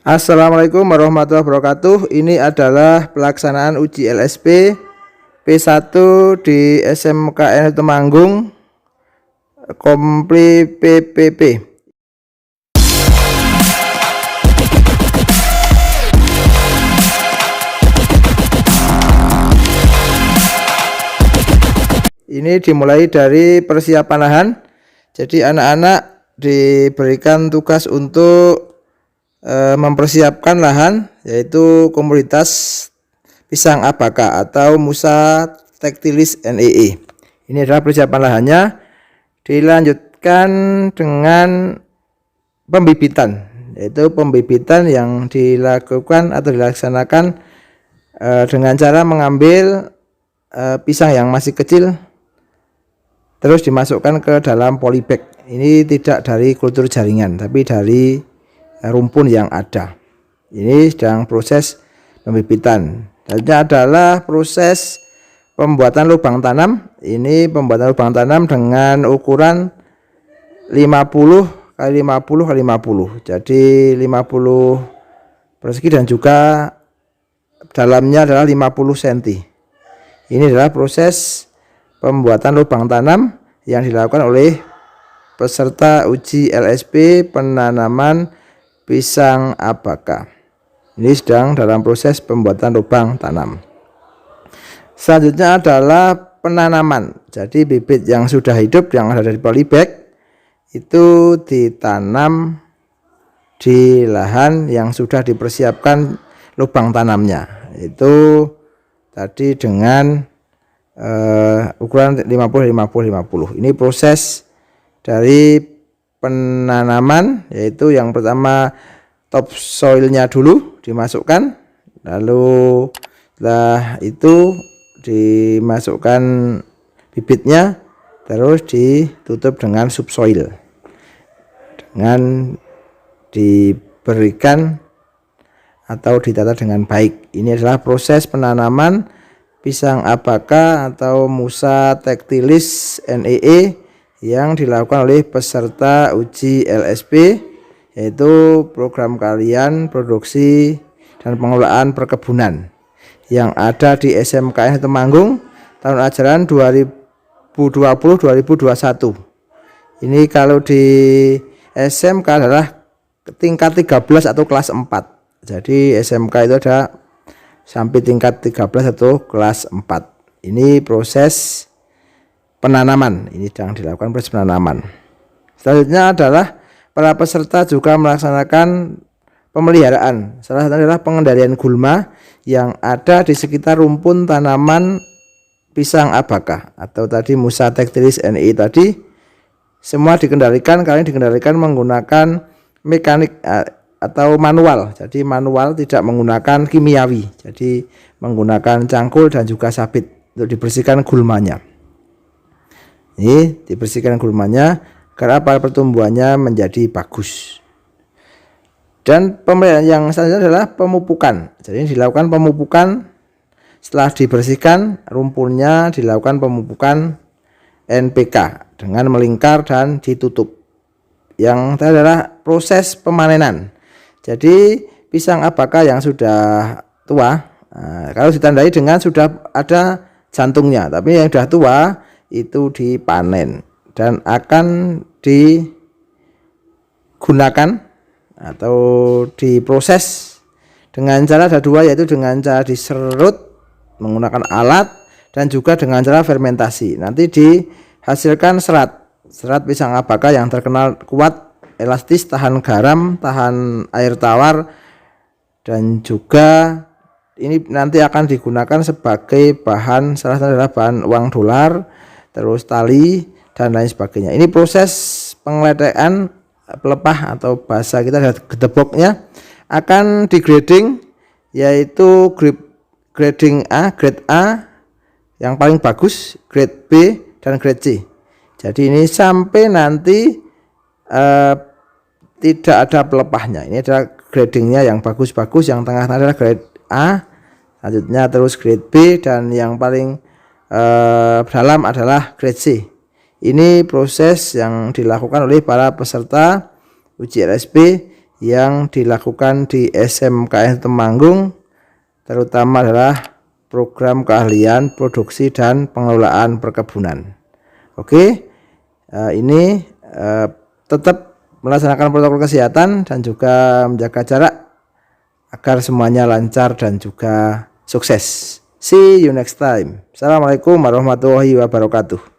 Assalamualaikum warahmatullahi wabarakatuh. Ini adalah pelaksanaan uji LSP P1 di SMKN Temanggung Kompli PPP. Ini dimulai dari persiapan lahan. Jadi anak-anak diberikan tugas untuk mempersiapkan lahan, yaitu komoditas pisang abaka atau Musa Tactilis NEE. Ini adalah persiapan lahannya. Dilanjutkan dengan pembibitan, yaitu pembibitan yang dilakukan atau dilaksanakan dengan cara mengambil pisang yang masih kecil terus dimasukkan ke dalam polybag. Ini tidak dari kultur jaringan, tapi dari rumpun yang ada. Ini sedang proses pembibitan. Selanjutnya adalah proses pembuatan lubang tanam. Ini pembuatan lubang tanam dengan ukuran 50 x 50 x 50. Jadi 50 persegi dan juga dalamnya adalah 50 cm. Ini adalah proses pembuatan lubang tanam yang dilakukan oleh peserta uji LSP penanaman pisang abaka. Ini sedang dalam proses pembuatan lubang tanam. Selanjutnya adalah penanaman. Jadi bibit yang sudah hidup yang ada di polybag itu ditanam di lahan yang sudah dipersiapkan lubang tanamnya. Itu tadi dengan ukuran 50 50 50. Ini proses dari penanaman, yaitu yang pertama topsoilnya dulu dimasukkan, lalu setelah itu dimasukkan bibitnya, terus ditutup dengan subsoil dengan diberikan atau ditata dengan baik. Ini adalah proses penanaman pisang abaka atau Musa Tactilis NEE yang dilakukan oleh peserta uji LSP, yaitu program kalian produksi dan pengelolaan perkebunan yang ada di SMKN Temanggung tahun ajaran 2020-2021. Ini kalau di SMK adalah tingkat 13 atau kelas 4. Jadi SMK itu ada sampai tingkat 13 atau kelas 4. Ini proses penanaman. Ini sedang dilakukan proses penanaman. Selanjutnya adalah para peserta juga melaksanakan pemeliharaan. Salah satunya adalah pengendalian gulma yang ada di sekitar rumpun tanaman pisang abaka atau tadi Musa Tactilis NEE tadi. Semua dikendalikan, kalian dikendalikan menggunakan mekanik atau manual. Jadi manual, tidak menggunakan kimiawi. Jadi menggunakan cangkul dan juga sabit untuk dibersihkan gulmanya. Ini dibersihkan gulmanya karena pertumbuhannya menjadi bagus. Dan pemeliharaan yang selanjutnya adalah pemupukan. Jadi dilakukan pemupukan setelah dibersihkan rumputnya, dilakukan pemupukan NPK dengan melingkar dan ditutup. Yang terakhir adalah proses pemanenan. Jadi pisang abaka yang sudah tua, kalau ditandai dengan sudah ada jantungnya, tapi yang sudah tua itu dipanen dan akan digunakan atau diproses dengan cara ada dua, yaitu dengan cara diserut menggunakan alat dan juga dengan cara fermentasi. Nanti dihasilkan serat pisang abaka yang terkenal kuat, elastis, tahan garam, tahan air tawar, dan juga ini nanti akan digunakan sebagai bahan, salah satu adalah bahan uang dolar, terus tali dan lain sebagainya. Ini proses pengeletekan pelepah atau bahasa kita adalah gedeboknya akan digrading, yaitu grading A, grade A yang paling bagus, grade B dan grade C. Jadi ini sampai nanti tidak ada pelepahnya. Ini adalah gradingnya yang bagus-bagus, yang tengah adalah grade A, selanjutnya terus grade B, dan yang paling dalam adalah grade C. Ini proses yang dilakukan oleh para peserta uji LSP yang dilakukan di SMKN Temanggung, terutama adalah program keahlian produksi dan pengelolaan perkebunan. Oke, ini tetap melaksanakan protokol kesehatan dan juga menjaga jarak agar semuanya lancar dan juga sukses. See you next time. Assalamualaikum warahmatullahi wabarakatuh.